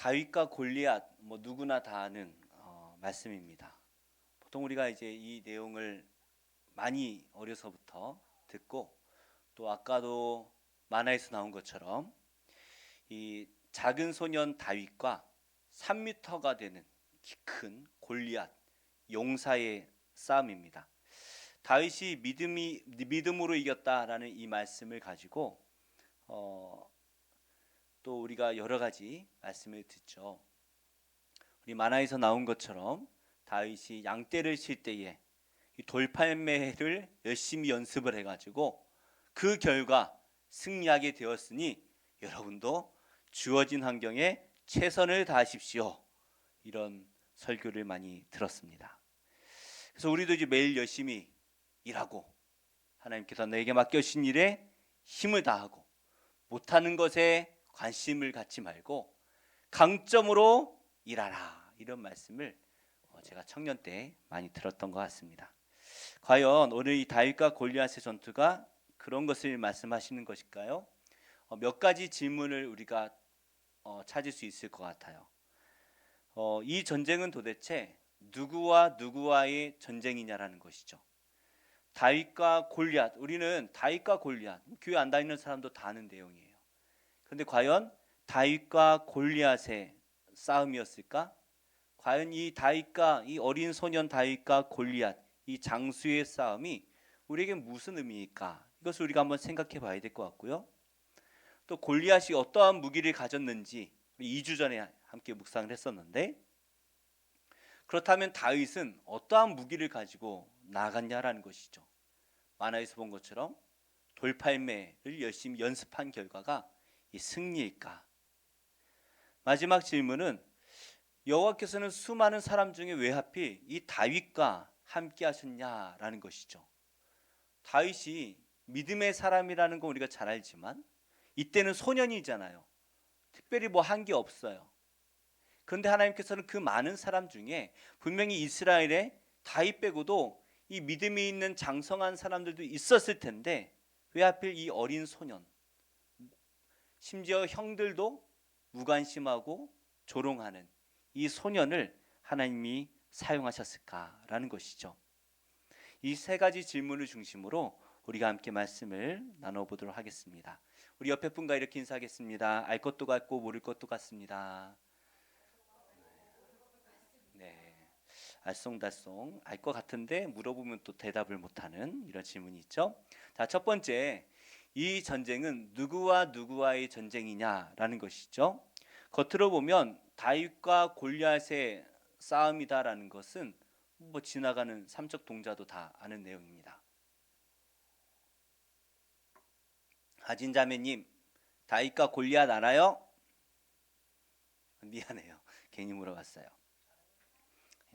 다윗과 골리앗 누구나 다 아는 말씀입니다. 보통 우리가 이제 이 내용을 많이 어려서부터 듣고 또 아까도 만화에서 나온 것처럼 이 작은 소년 다윗과 3m가 되는 키 큰 골리앗 용사의 싸움입니다. 다윗이 믿음으로 이겼다라는 이 말씀을 가지고 또 우리가 여러 가지 말씀을 듣죠. 우리 만화에서 나온 것처럼 다윗이 양떼를 칠 때에 이 돌팔매를 열심히 연습을 해가지고 그 결과 승리하게 되었으니 여러분도 주어진 환경에 최선을 다하십시오. 이런 설교를 많이 들었습니다. 그래서 우리도 이제 매일 열심히 일하고 하나님께서 내게 맡겨주신 일에 힘을 다하고 못하는 것에 관심을 갖지 말고 강점으로 일하라, 이런 말씀을 제가 청년 때 많이 들었던 것 같습니다. 과연 오늘 이 다윗과 골리앗의 전투가 그런 것을 말씀하시는 것일까요? 몇 가지 질문을 우리가 찾을 수 있을 것 같아요. 이 전쟁은 도대체 누구와 누구와의 전쟁이냐라는 것이죠. 다윗과 골리앗, 우리는 다윗과 골리앗, 교회 안 다니는 사람도 다 아는 내용이에요. 그런데 과연 다윗과 골리앗의 싸움이었을까? 과연 이 다윗과 이 어린 소년 다윗과 골리앗, 이 장수의 싸움이 우리에게 무슨 의미일까? 이것을 우리가 한번 생각해 봐야 될 것 같고요. 또 골리앗이 어떠한 무기를 가졌는지 우리 2주 전에 함께 묵상을 했었는데, 그렇다면 다윗은 어떠한 무기를 가지고 나아갔냐라는 것이죠. 만화에서 본 것처럼 돌팔매를 열심히 연습한 결과가 이 승리일까? 마지막 질문은 여호와께서는 수많은 사람 중에 왜 하필 이 다윗과 함께 하셨냐라는 것이죠. 다윗이 믿음의 사람이라는 건 우리가 잘 알지만 이때는 소년이잖아요. 특별히 한 게 없어요. 그런데 하나님께서는 그 많은 사람 중에 분명히 이스라엘에 다윗 빼고도 이 믿음이 있는 장성한 사람들도 있었을 텐데 왜 하필 이 어린 소년, 심지어 형들도 무관심하고 조롱하는 이 소년을 하나님이 사용하셨을까라는 것이죠. 이 세 가지 질문을 중심으로 우리가 함께 말씀을 나눠보도록 하겠습니다. 우리 옆에 분과 이렇게 인사하겠습니다. 알 것도 같고 모를 것도 같습니다. 네, 알쏭달쏭 알 것 같은데 물어보면 또 대답을 못하는 이런 질문이 있죠. 자, 첫 번째, 이 전쟁은 누구와 누구와의 전쟁이냐라는 것이죠. 겉으로 보면 다윗과 골리앗의 싸움이다라는 것은 지나가는 삼척 동자도 다 아는 내용입니다. 하진 자매님, 다윗과 골리앗 알아요? 미안해요, 괜히 물어봤어요.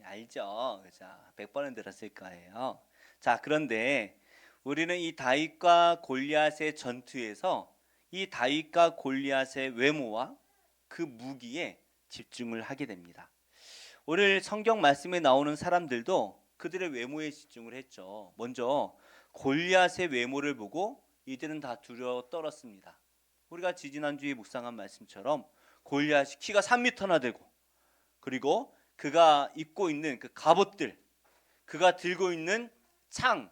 알죠. 자, 100번은 들었을 거예요. 자, 그런데 우리는 이 다윗과 골리앗의 전투에서 이 다윗과 골리앗의 외모와 그 무기에 집중을 하게 됩니다. 오늘 성경 말씀에 나오는 사람들도 그들의 외모에 집중을 했죠. 먼저 골리앗의 외모를 보고 이들은 다 두려워 떨었습니다. 우리가 지지난주에 묵상한 말씀처럼 골리앗이 키가 3m나 되고, 그리고 그가 입고 있는 그 갑옷들, 그가 들고 있는 창,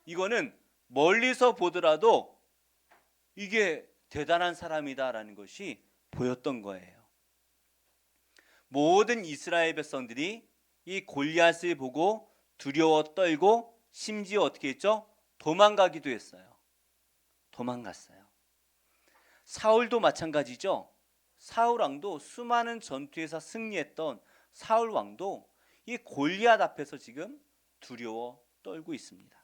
이거는 멀리서 보더라도 이게 대단한 사람이다라는 것이 보였던 거예요. 모든 이스라엘 백성들이 이 골리앗을 보고 두려워 떨고 심지어 어떻게 했죠? 도망가기도 했어요. 도망갔어요. 사울도 마찬가지죠. 사울 왕도 수많은 전투에서 승리했던 사울 왕도 이 골리앗 앞에서 지금 두려워 떨고 있습니다.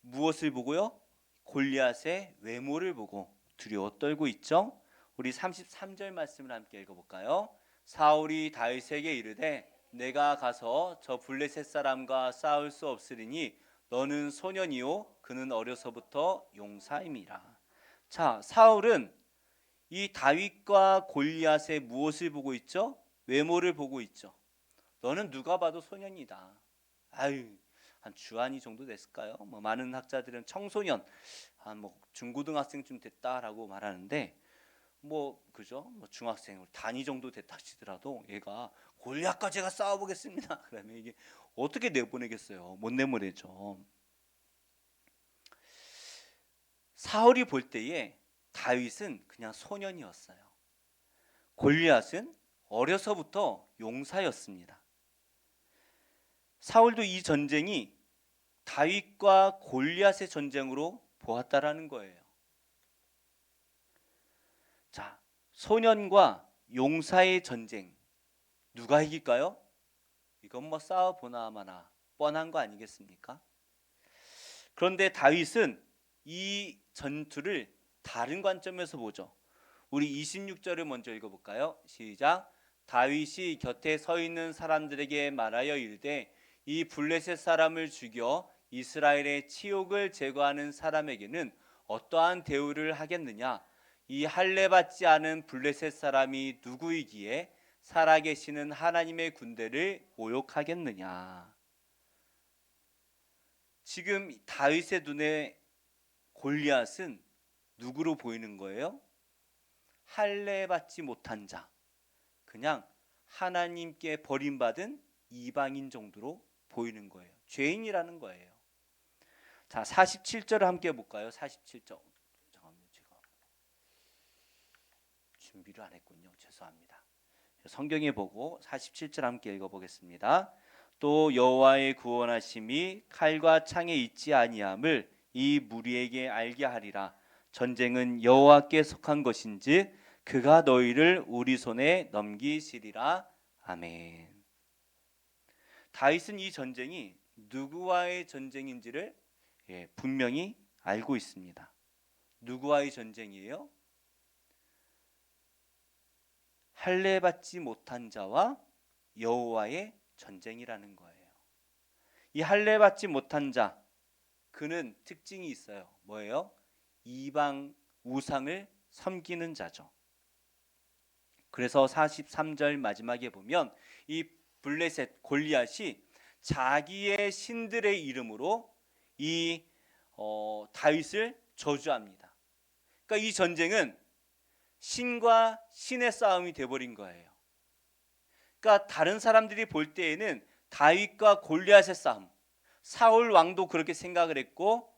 무엇을 보고요? 골리앗의 외모를 보고 두려워 떨고 있죠. 우리 33절 말씀을 함께 읽어볼까요? 사울이 다윗에게 이르되 내가 가서 저 블레셋 사람과 싸울 수 없으리니 너는 소년이요 그는 어려서부터 용사임이라. 자, 사울은 이 다윗과 골리앗의 무엇을 보고 있죠? 외모를 보고 있죠. 너는 누가 봐도 소년이다. 아유, 한 주한이 정도 됐을까요? 많은 학자들은 청소년, 한 중고등학생쯤 됐다라고 말하는데 뭐 그죠? 뭐 중학생 단위 정도 됐다 치더라도 얘가 골리앗과 제가 싸워보겠습니다. 그러면 이게 어떻게 내보내겠어요? 못 내보내죠. 사울이 볼 때에 다윗은 그냥 소년이었어요. 골리앗은 어려서부터 용사였습니다. 사울도 이 전쟁이 다윗과 골리앗의 전쟁으로 보았다라는 거예요. 자, 소년과 용사의 전쟁 누가 이길까요? 이건 뭐 싸워보나 마나 뻔한 거 아니겠습니까? 그런데 다윗은 이 전투를 다른 관점에서 보죠. 우리 26절을 먼저 읽어볼까요? 시작. 다윗이 곁에 서 있는 사람들에게 말하여 이르되 이 블레셋 사람을 죽여 이스라엘의 치욕을 제거하는 사람에게는 어떠한 대우를 하겠느냐? 이 할례 받지 않은 블레셋 사람이 누구이기에 살아계시는 하나님의 군대를 모욕하겠느냐? 지금 다윗의 눈에 골리앗은 누구로 보이는 거예요? 할례 받지 못한 자, 그냥 하나님께 버림받은 이방인 정도로 보이는 거예요. 죄인이라는 거예요. 자, 47절을 함께 볼까요? 47절. 잠깐만요, 제가 준비를 안 했군요. 죄송합니다. 성경에 보고 47절 함께 읽어보겠습니다. 또 여호와의 구원하심이 칼과 창에 있지 아니함을 이 무리에게 알게 하리라. 전쟁은 여호와께 속한 것인즉 그가 너희를 우리 손에 넘기시리라. 아멘. 다윗은 이 전쟁이 누구와의 전쟁인지를 분명히 알고 있습니다. 누구와의 전쟁이에요? 할례 받지 못한 자와 여호와의 전쟁이라는 거예요. 이 할례 받지 못한 자, 그는 특징이 있어요. 뭐예요? 이방 우상을 섬기는 자죠. 그래서 43절 마지막에 보면 이 블레셋 골리앗이 자기의 신들의 이름으로 이 다윗을 저주합니다. 그러니까 이 전쟁은 신과 신의 싸움이 돼버린 거예요. 그러니까 다른 사람들이 볼 때에는 다윗과 골리앗의 싸움, 사울 왕도 그렇게 생각을 했고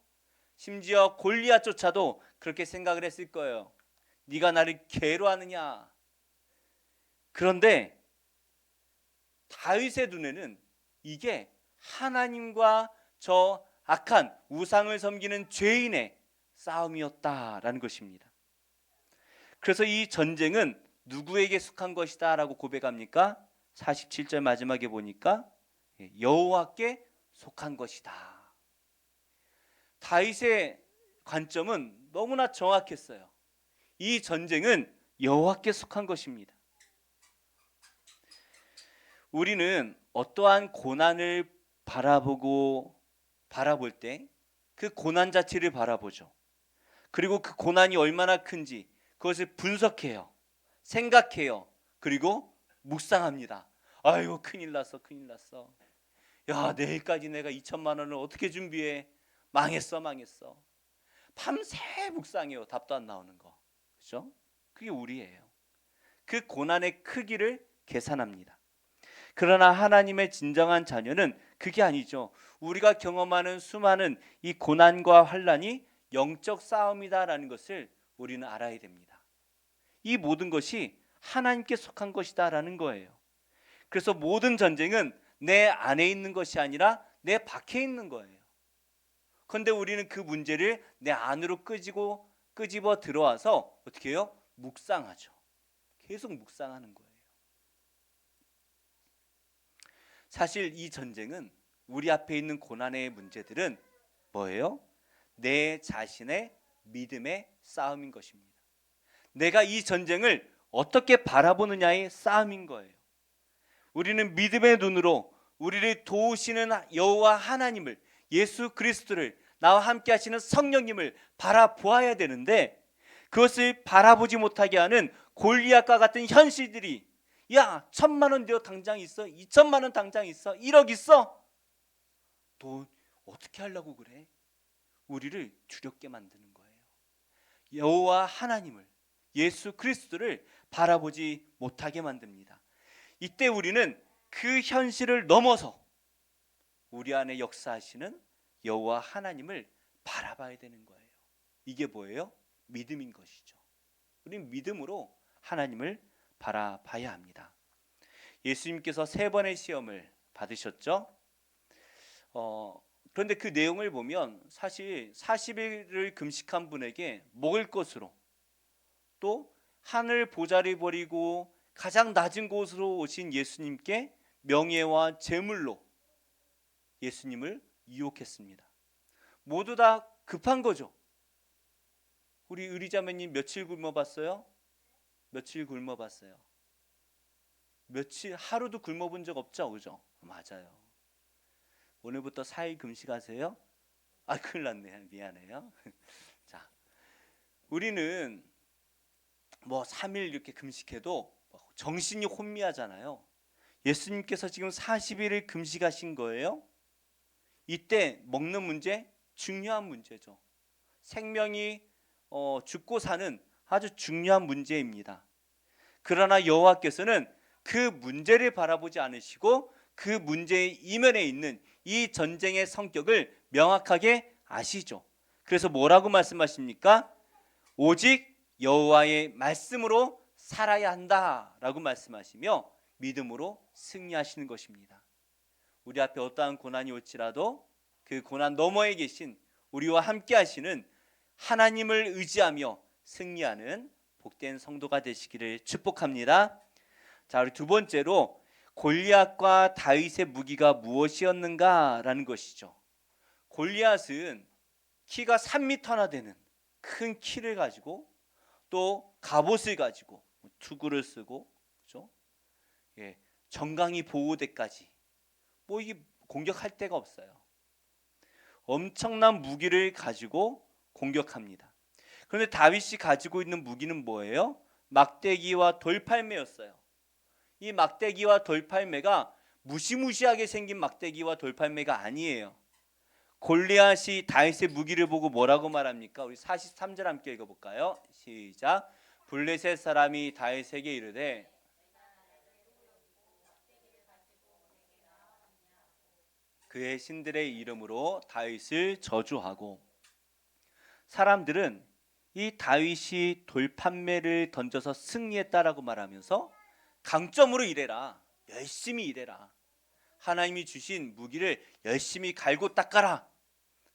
심지어 골리앗조차도 그렇게 생각을 했을 거예요. 네가 나를 개로 하느냐. 그런데 다윗의 눈에는 이게 하나님과 저 악한 우상을 섬기는 죄인의 싸움이었다라는 것입니다. 그래서 이 전쟁은 누구에게 속한 것이다 라고 고백합니까? 47절 마지막에 보니까 여호와께 속한 것이다. 다윗의 관점은 너무나 정확했어요. 이 전쟁은 여호와께 속한 것입니다. 우리는 어떠한 고난을 바라볼 때 그 고난 자체를 바라보죠. 그리고 그 고난이 얼마나 큰지 그것을 분석해요. 생각해요. 그리고 묵상합니다. 아이고 큰일 났어. 야, 내일까지 내가 2천만 원을 어떻게 준비해? 망했어. 밤새 묵상해요. 답도 안 나오는 거. 그렇죠? 그게 우리예요. 그 고난의 크기를 계산합니다. 그러나 하나님의 진정한 자녀는 그게 아니죠. 우리가 경험하는 수많은 이 고난과 환난이 영적 싸움이다라는 것을 우리는 알아야 됩니다. 이 모든 것이 하나님께 속한 것이다라는 거예요. 그래서 모든 전쟁은 내 안에 있는 것이 아니라 내 밖에 있는 거예요. 그런데 우리는 그 문제를 내 안으로 끄집어 들어와서 어떻게 해요? 묵상하죠. 계속 묵상하는 거예요. 사실 이 전쟁은 우리 앞에 있는 고난의 문제들은 뭐예요? 내 자신의 믿음의 싸움인 것입니다. 내가 이 전쟁을 어떻게 바라보느냐의 싸움인 거예요. 우리는 믿음의 눈으로 우리를 도우시는 여호와 하나님을, 예수 그리스도를, 나와 함께 하시는 성령님을 바라보아야 되는데 그것을 바라보지 못하게 하는 골리앗과 같은 현실들이, 야 1,000만 원 너 당장 있어? 2,000만 원 당장 있어? 1억 있어? 너 어떻게 하려고 그래? 우리를 두렵게 만드는 거예요. 여호와 하나님을, 예수 그리스도를 바라보지 못하게 만듭니다. 이때 우리는 그 현실을 넘어서 우리 안에 역사하시는 여호와 하나님을 바라봐야 되는 거예요. 이게 뭐예요? 믿음인 것이죠. 우리는 믿음으로 하나님을 바라봐야 합니다. 예수님께서 3번의 시험을 받으셨죠. 그런데 그 내용을 보면 사실 40일을 금식한 분에게 먹을 것으로, 또 하늘 보좌를 버리고 가장 낮은 곳으로 오신 예수님께 명예와 재물로 예수님을 유혹했습니다. 모두 다 급한 거죠. 우리 의리자매님 며칠 굶어봤어요? 며칠 굶어봤어요? 하루도 굶어본 적 없죠, 그죠? 맞아요. 오늘부터 4일 금식하세요? 아, 큰일 났네. 미안해요. 자, 우리는 뭐 3일 이렇게 금식해도 정신이 혼미하잖아요. 예수님께서 지금 40일을 금식하신 거예요. 이때 먹는 문제 중요한 문제죠. 생명이 죽고 사는 아주 중요한 문제입니다. 그러나 여호와께서는 그 문제를 바라보지 않으시고 그 문제의 이면에 있는 이 전쟁의 성격을 명확하게 아시죠. 그래서 뭐라고 말씀하십니까? 오직 여호와의 말씀으로 살아야 한다라고 말씀하시며 믿음으로 승리하시는 것입니다. 우리 앞에 어떠한 고난이 올지라도 그 고난 너머에 계신 우리와 함께 하시는 하나님을 의지하며 승리하는 복된 성도가 되시기를 축복합니다. 자, 우리 두 번째로 골리앗과 다윗의 무기가 무엇이었는가라는 것이죠. 골리앗은 키가 3m나 되는 큰 키를 가지고 또 갑옷을 가지고 투구를 쓰고, 그렇죠? 예, 정강이 보호대까지 뭐 이게 공격할 데가 없어요. 엄청난 무기를 가지고 공격합니다. 그런데 다윗이 가지고 있는 무기는 뭐예요? 막대기와 돌팔매였어요. 이 막대기와 돌팔매가 무시무시하게 생긴 막대기와 돌팔매가 아니에요. 골리앗이 다윗의 무기를 보고 뭐라고 말합니까? 우리 43절 함께 읽어볼까요? 시작. 블레셋 사람이 다윗에게 이르되 그의 신들의 이름으로 다윗을 저주하고. 사람들은 이 다윗이 돌판매를 던져서 승리했다라고 말하면서 강점으로 일해라, 열심히 일해라, 하나님이 주신 무기를 열심히 갈고 닦아라,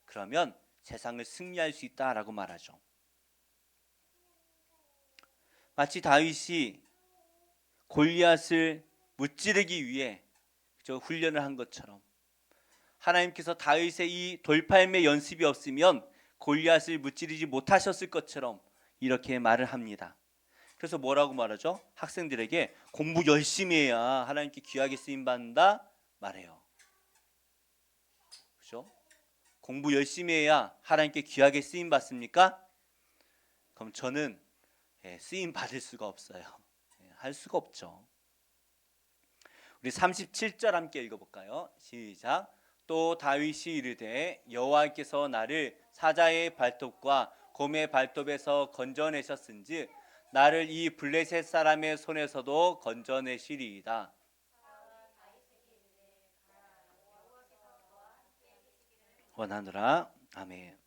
그러면 세상을 승리할 수 있다라고 말하죠. 마치 다윗이 골리앗을 무찌르기 위해 훈련을 한 것처럼 하나님께서 다윗의 이 돌팔매 연습이 없으면 골리앗을 무찌르지 못하셨을 것처럼 이렇게 말을 합니다. 그래서 뭐라고 말하죠? 학생들에게 공부 열심히 해야 하나님께 귀하게 쓰임 받는다 말해요. 그렇죠? 공부 열심히 해야 하나님께 귀하게 쓰임 받습니까? 그럼 저는 쓰임 받을 수가 없어요. 할 수가 없죠. 우리 37절 함께 읽어볼까요? 시작. 또 다윗이 이르되 여호와께서 나를 사자의 발톱과 곰의 발톱에서 건져내셨은즉 나를 이 블레셋 사람의 손에서도 건져내시리이다. 원하노라. 아멘.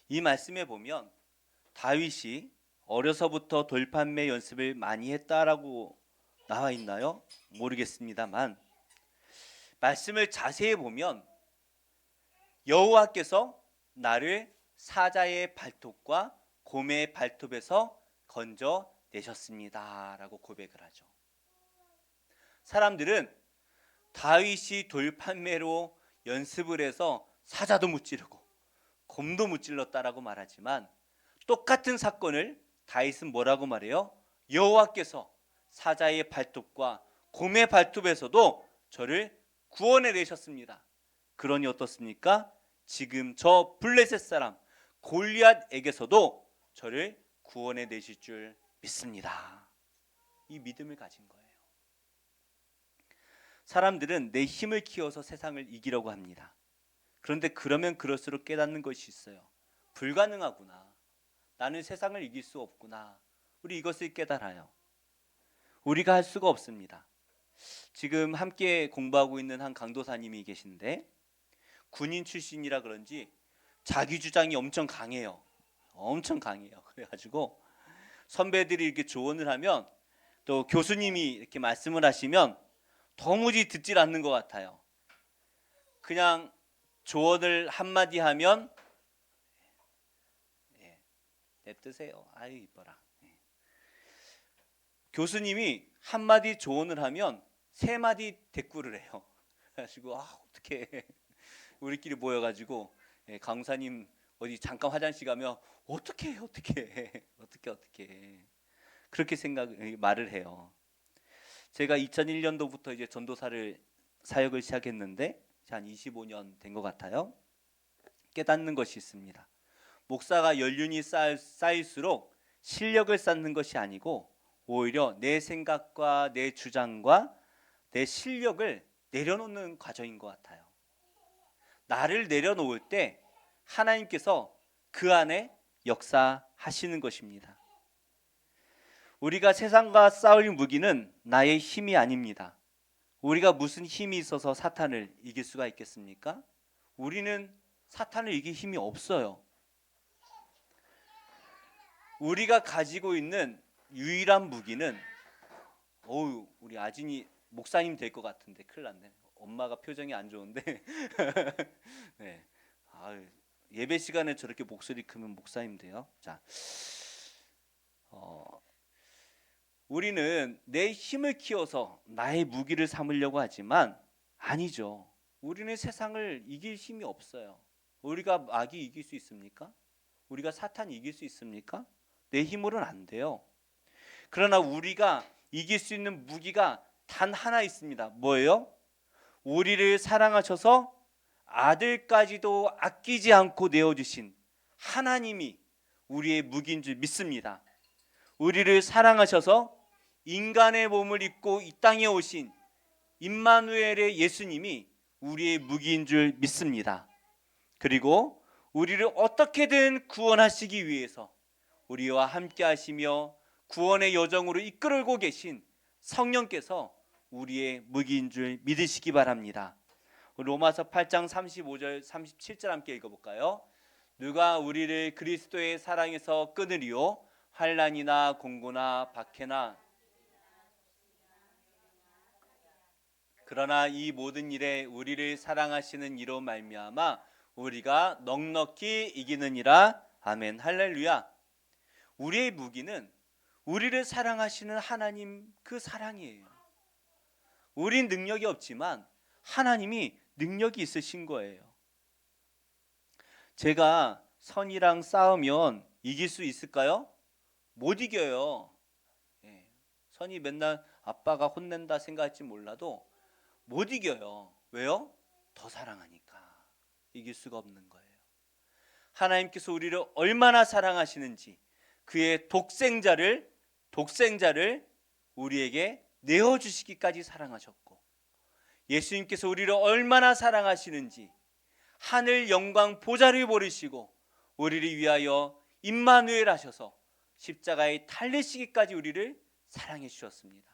이 말씀에 보면 다윗이 어려서부터 돌판매 연습을 많이 했다라고 나와 있나요? 모르겠습니다만 말씀을 자세히 보면 여호와께서 나를 사자의 발톱과 곰의 발톱에서 건져내셨습니다 라고 고백을 하죠. 사람들은 다윗이 돌판매로 연습을 해서 사자도 무찌르고 곰도 무찔렀다라고 말하지만 똑같은 사건을 다윗은 뭐라고 말해요? 여호와께서 사자의 발톱과 곰의 발톱에서도 저를 구원해 내셨습니다. 그러니 어떻습니까? 지금 저 블레셋 사람 골리앗에게서도 저를 구원해 내실 줄 믿습니다. 이 믿음을 가진 거예요. 사람들은 내 힘을 키워서 세상을 이기려고 합니다. 그런데 그러면 그럴수록 깨닫는 것이 있어요. 불가능하구나. 나는 세상을 이길 수 없구나. 우리 이것을 깨달아요. 우리가 할 수가 없습니다. 지금 함께 공부하고 있는 한 강도사님이 계신데 군인 출신이라 그런지 자기 주장이 엄청 강해요. 엄청 강해요. 그래가지고 선배들이 이렇게 조언을 하면 또 교수님이 이렇게 말씀을 하시면 도무지 듣질 않는 것 같아요. 그냥 조언을 한마디 하면 냅두세요. 아유 이뻐라. 교수님이 한마디 조언을 하면 세 마디 대꾸를 해요. 그래가지고 어떻게 우리끼리 모여가지고 강사님 어디 잠깐 화장실 가면 어떻게 그렇게 말을 해요. 제가 2001년도부터 이제 전도사를 사역을 시작했는데 한 25년 된 것 같아요. 깨닫는 것이 있습니다. 목사가 연륜이 쌓일수록 실력을 쌓는 것이 아니고 오히려 내 생각과 내 주장과 내 실력을 내려놓는 과정인 것 같아요. 나를 내려놓을 때 하나님께서 그 안에 역사하시는 것입니다. 우리가 세상과 싸울 무기는 나의 힘이 아닙니다. 우리가 무슨 힘이 있어서 사탄을 이길 수가 있겠습니까? 우리는 사탄을 이길 힘이 없어요. 우리가 가지고 있는 유일한 무기는 우리 아진이 목사님 될 것 같은데 큰일 났네. 엄마가 표정이 안 좋은데 네. 예배 시간에 저렇게 목소리 크면 목사님 돼요. 자, 우리는 내 힘을 키워서 나의 무기를 삼으려고 하지만 아니죠. 우리는 세상을 이길 힘이 없어요. 우리가 마귀 이길 수 있습니까? 우리가 사탄 이길 수 있습니까? 내 힘으로는 안 돼요. 그러나 우리가 이길 수 있는 무기가 단 하나 있습니다. 뭐예요? 우리를 사랑하셔서 아들까지도 아끼지 않고 내어주신 하나님이 우리의 무기인 줄 믿습니다. 우리를 사랑하셔서 인간의 몸을 입고 이 땅에 오신 임마누엘의 예수님이 우리의 무기인 줄 믿습니다. 그리고 우리를 어떻게든 구원하시기 위해서 우리와 함께 하시며 구원의 여정으로 이끌고 계신 성령께서 우리의 무기인 줄 믿으시기 바랍니다. 로마서 8장 35절 37절 함께 읽어볼까요? 누가 우리를 그리스도의 사랑에서 끊으리요? 환난이나 공고나 박해나 그러나 이 모든 일에 우리를 사랑하시는 이로 말미암아 우리가 넉넉히 이기느니라. 아멘. 할렐루야. 우리의 무기는 우리를 사랑하시는 하나님 그 사랑이에요. 우린 능력이 없지만 하나님이 능력이 있으신 거예요. 제가 선이랑 싸우면 이길 수 있을까요? 못 이겨요. 선이 맨날 아빠가 혼낸다 생각할지 몰라도 못 이겨요. 왜요? 더 사랑하니까 이길 수가 없는 거예요. 하나님께서 우리를 얼마나 사랑하시는지 그의 독생자를 우리에게 내어주시기까지 사랑하셨고, 예수님께서 우리를 얼마나 사랑하시는지 하늘 영광 보좌를 버리시고 우리를 위하여 임마누엘 하셔서 십자가에 달리시기까지 우리를 사랑해 주셨습니다.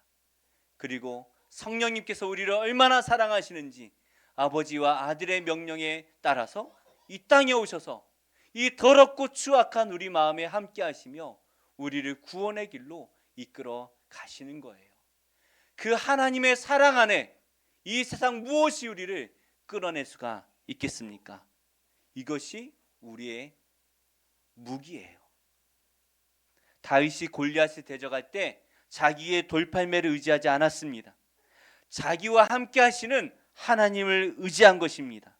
그리고 성령님께서 우리를 얼마나 사랑하시는지 아버지와 아들의 명령에 따라서 이 땅에 오셔서 이 더럽고 추악한 우리 마음에 함께 하시며 우리를 구원의 길로 이끌어 가시는 거예요. 그 하나님의 사랑 안에 이 세상 무엇이 우리를 끌어낼 수가 있겠습니까? 이것이 우리의 무기예요. 다윗이 골리앗을 대적할 때 자기의 돌팔매를 의지하지 않았습니다. 자기와 함께 하시는 하나님을 의지한 것입니다.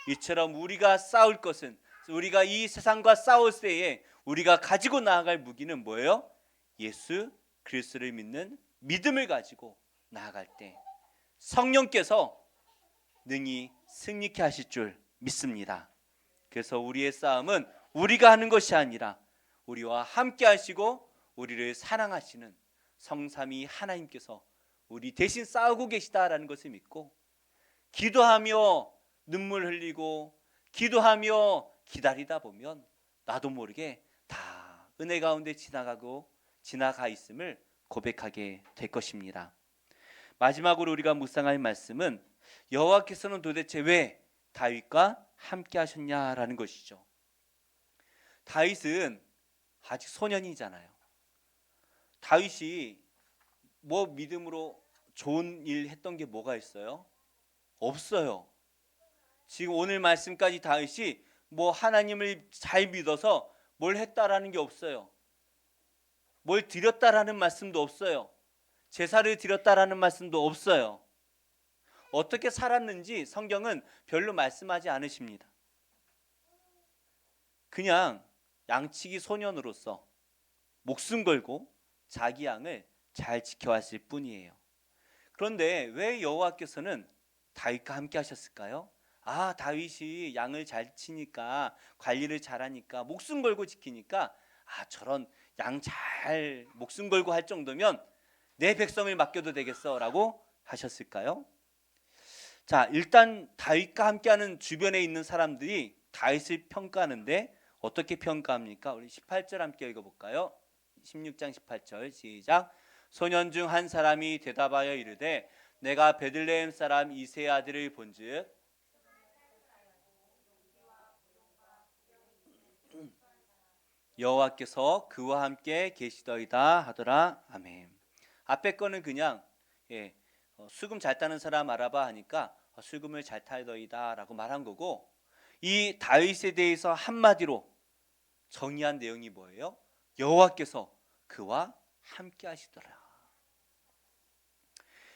이처럼 우리가 싸울 것은, 우리가 이 세상과 싸울 때에 우리가 가지고 나아갈 무기는 뭐예요? 예수 그리스도를 믿는 믿음을 가지고 나아갈 때 성령께서 능히 승리케 하실 줄 믿습니다. 그래서 우리의 싸움은 우리가 하는 것이 아니라 우리와 함께 하시고 우리를 사랑하시는 성삼위 하나님께서 우리 대신 싸우고 계시다라는 것을 믿고 기도하며 눈물 흘리고 기도하며 기다리다 보면 나도 모르게 다 은혜 가운데 지나가 있음을 고백하게 될 것입니다. 마지막으로 우리가 묵상할 말씀은 여호와께서는 도대체 왜 다윗과 함께 하셨냐라는 것이죠. 다윗은 아직 소년이잖아요. 다윗이 뭐 믿음으로 좋은 일 했던 게 뭐가 있어요? 없어요. 지금 오늘 말씀까지 다윗이 뭐 하나님을 잘 믿어서 뭘 했다라는 게 없어요. 뭘 드렸다라는 말씀도 없어요. 제사를 드렸다라는 말씀도 없어요. 어떻게 살았는지 성경은 별로 말씀하지 않으십니다. 그냥 양치기 소년으로서 목숨 걸고 자기 양을 잘 지켜왔을 뿐이에요. 그런데 왜 여호와께서는 다윗과 함께 하셨을까요? 다윗이 양을 잘 치니까, 관리를 잘하니까, 목숨 걸고 지키니까, 저런 양 잘 목숨 걸고 할 정도면 내 백성을 맡겨도 되겠어 라고 하셨을까요? 자, 일단 다윗과 함께하는 주변에 있는 사람들이 다윗을 평가하는데 어떻게 평가합니까? 우리 18절 함께 읽어볼까요? 16장 18절 시작. 소년 중 한 사람이 대답하여 이르되 내가 베들레헴 사람 이새의 아들을 본즉 여호와께서 그와 함께 계시더이다 하더라. 아멘. 앞에 거는 그냥 수금 잘 타는 사람 알아봐 하니까 수금을 잘 타더이다 라고 말한 거고, 이 다윗에 대해서 한마디로 정의한 내용이 뭐예요? 여호와께서 그와 함께 하시더라.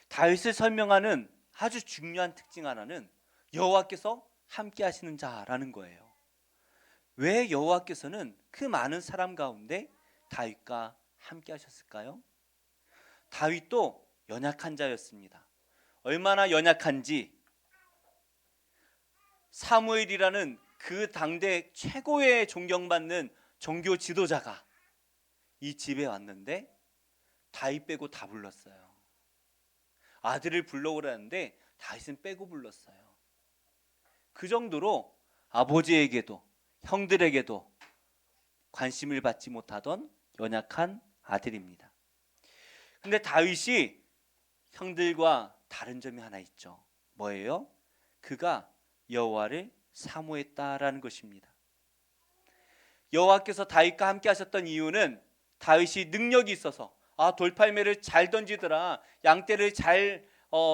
다윗을 설명하는 아주 중요한 특징 하나는 여호와께서 함께 하시는 자라는 거예요. 왜 여호와께서는 그 많은 사람 가운데 다윗과 함께 하셨을까요? 다윗도 연약한 자였습니다. 얼마나 연약한지 사무엘이라는 그 당대 최고의 존경받는 종교 지도자가 이 집에 왔는데 다윗 빼고 다 불렀어요. 아들을 불러오라는데 다윗은 빼고 불렀어요. 그 정도로 아버지에게도 형들에게도 관심을 받지 못하던 연약한 아들입니다. 근데 다윗이 형들과 다른 점이 하나 있죠. 뭐예요? 그가 여호와를 사모했다라는 것입니다. 여호와께서 다윗과 함께 하셨던 이유는 다윗이 능력이 있어서 돌팔매를 잘 던지더라, 양떼를 잘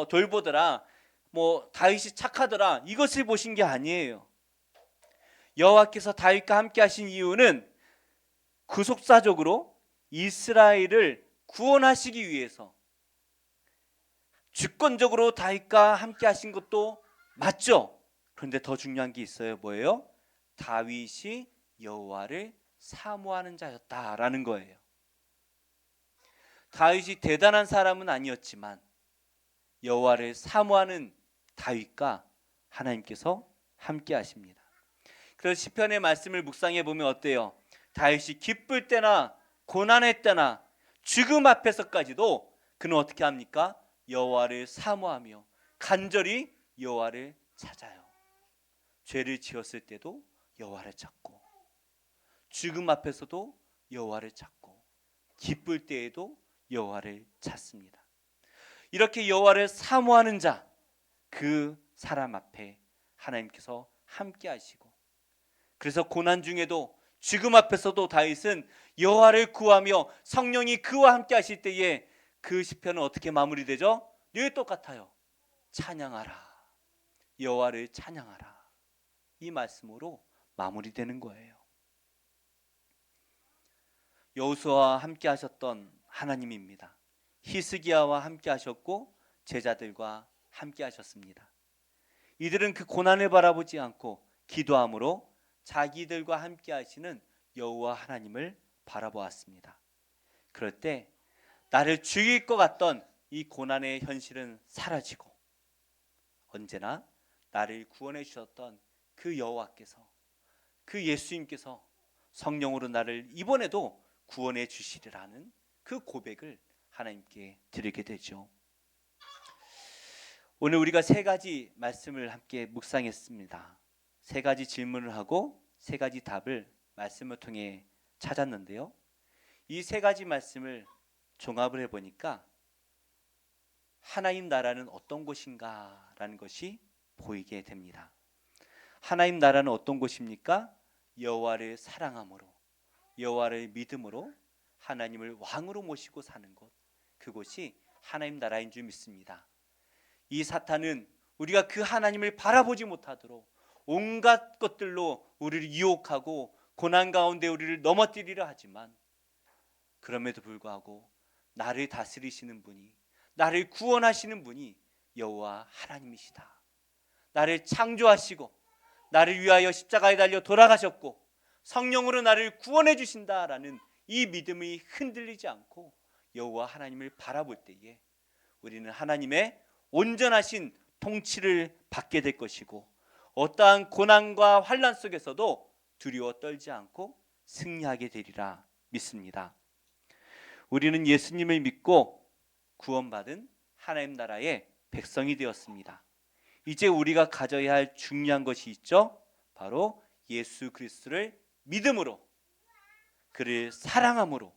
돌보더라, 뭐 다윗이 착하더라, 이것을 보신 게 아니에요. 여호와께서 다윗과 함께 하신 이유는 구속사적으로 이스라엘을 구원하시기 위해서 주권적으로 다윗과 함께 하신 것도 맞죠. 그런데 더 중요한 게 있어요. 뭐예요? 다윗이 여호와를 사모하는 자였다라는 거예요. 다윗이 대단한 사람은 아니었지만 여호와를 사모하는 다윗과 하나님께서 함께 하십니다. 그래서 시편의 말씀을 묵상해 보면 어때요? 다윗이 기쁠 때나 고난의 때나 죽음 앞에서까지도 그는 어떻게 합니까? 여호와를 사모하며 간절히 여호와를 찾아요. 죄를 지었을 때도 여호와를 찾고, 죽음 앞에서도 여호와를 찾고, 기쁠 때에도 여호와를 찾습니다. 이렇게 여호와를 사모하는 자, 그 사람 앞에 하나님께서 함께 하시고, 그래서 고난 중에도 죽음 앞에서도 다윗은 여호와를 구하며 성령이 그와 함께 하실 때에 그 시편은 어떻게 마무리되죠? 늘 똑같아요. 찬양하라, 여호와를 찬양하라, 이 말씀으로 마무리되는 거예요. 여호수아와 함께 하셨던 하나님입니다. 히스기야와 함께 하셨고 제자들과 함께 하셨습니다. 이들은 그 고난을 바라보지 않고 기도함으로 자기들과 함께 하시는 여호와 하나님을 바라보았습니다. 그럴 때 나를 죽일 것 같던 이 고난의 현실은 사라지고 언제나 나를 구원해 주셨던 그 여호와께서, 그 예수님께서 성령으로 나를 이번에도 구원해 주시리라는 그 고백을 하나님께 드리게 되죠. 오늘 우리가 세 가지 말씀을 함께 묵상했습니다. 세 가지 질문을 하고 세 가지 답을 말씀을 통해 찾았는데요. 이 세 가지 말씀을 종합을 해보니까 하나님 나라는 어떤 곳인가 라는 것이 보이게 됩니다. 하나님 나라는 어떤 곳입니까? 여호와를 사랑함으로, 여호와를 믿음으로 하나님을 왕으로 모시고 사는 곳, 그곳이 하나님 나라인 줄 믿습니다. 이 사탄은 우리가 그 하나님을 바라보지 못하도록 온갖 것들로 우리를 유혹하고 고난 가운데 우리를 넘어뜨리려 하지만, 그럼에도 불구하고 나를 다스리시는 분이, 나를 구원하시는 분이 여호와 하나님이시다. 나를 창조하시고 나를 위하여 십자가에 달려 돌아가셨고 성령으로 나를 구원해 주신다라는 이 믿음이 흔들리지 않고 여호와 하나님을 바라볼 때에 우리는 하나님의 온전하신 통치를 받게 될 것이고, 어떠한 고난과 환난 속에서도 두려워 떨지 않고 승리하게 되리라 믿습니다. 우리는 예수님을 믿고 구원받은 하나님 나라의 백성이 되었습니다. 이제 우리가 가져야 할 중요한 것이 있죠. 바로 예수 그리스도를 믿음으로, 그를 사랑함으로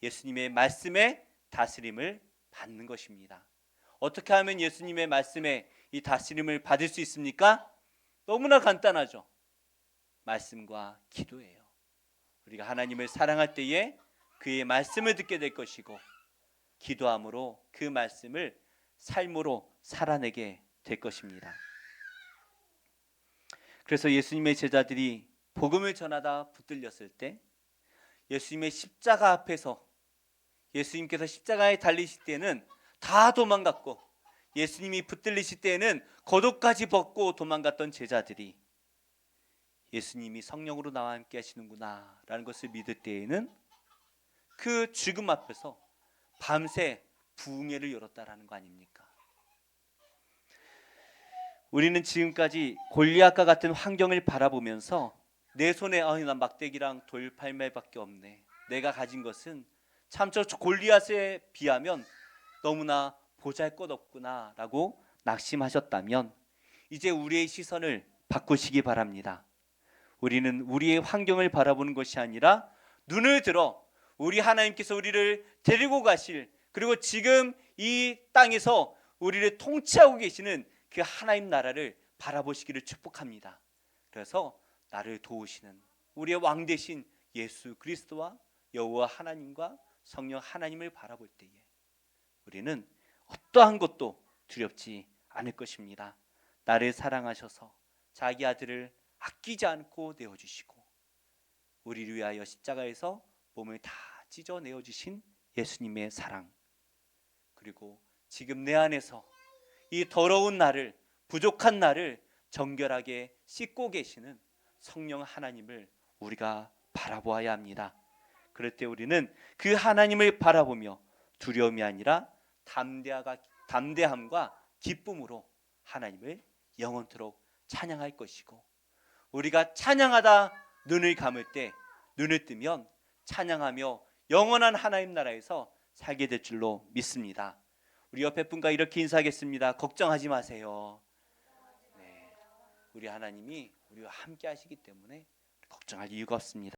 예수님의 말씀에 다스림을 받는 것입니다. 어떻게 하면 예수님의 말씀에 이 다스림을 받을 수 있습니까? 너무나 간단하죠. 말씀과 기도예요. 우리가 하나님을 사랑할 때에 그의 말씀을 듣게 될 것이고, 기도함으로 그 말씀을 삶으로 살아내게 될 것입니다. 그래서 예수님의 제자들이 복음을 전하다 붙들렸을 때, 예수님의 십자가 앞에서 예수님께서 십자가에 달리실 때는 다 도망갔고, 예수님이 붙들리실 때에는 겉옷까지 벗고 도망갔던 제자들이 예수님이 성령으로 나와 함께 하시는구나 라는 것을 믿을 때에는 그 죽음 앞에서 밤새 부흥회를 열었다라는 거 아닙니까? 우리는 지금까지 골리앗과 같은 환경을 바라보면서 내 손에 난 막대기랑 돌팔매밖에 없네, 내가 가진 것은 참 저 골리앗에 비하면 너무나 보잘것없구나 라고 낙심하셨다면, 이제 우리의 시선을 바꾸시기 바랍니다. 우리는 우리의 환경을 바라보는 것이 아니라 눈을 들어 우리 하나님께서 우리를 데리고 가실, 그리고 지금 이 땅에서 우리를 통치하고 계시는 그 하나님 나라를 바라보시기를 축복합니다. 그래서 나를 도우시는 우리의 왕 되신 예수 그리스도와 여호와 하나님과 성령 하나님을 바라볼 때에 우리는 어떠한 것도 두렵지 않을 것입니다. 나를 사랑하셔서 자기 아들을 아끼지 않고 내어주시고 우리를 위하여 십자가에서 몸을 다 찢어내어 주신 예수님의 사랑, 그리고 지금 내 안에서 이 더러운 나를, 부족한 나를 정결하게 씻고 계시는 성령 하나님을 우리가 바라보아야 합니다. 그럴 때 우리는 그 하나님을 바라보며 두려움이 아니라 담대함과 기쁨으로 하나님을 영원토록 찬양할 것이고, 우리가 찬양하다 눈을 감을 때, 눈을 뜨면 찬양하며 영원한 하나님 나라에서 살게 될 줄로 믿습니다. 우리 옆에 분과 이렇게 인사하겠습니다. 걱정하지 마세요. 네, 우리 하나님이 우리와 함께 하시기 때문에 걱정할 이유가 없습니다.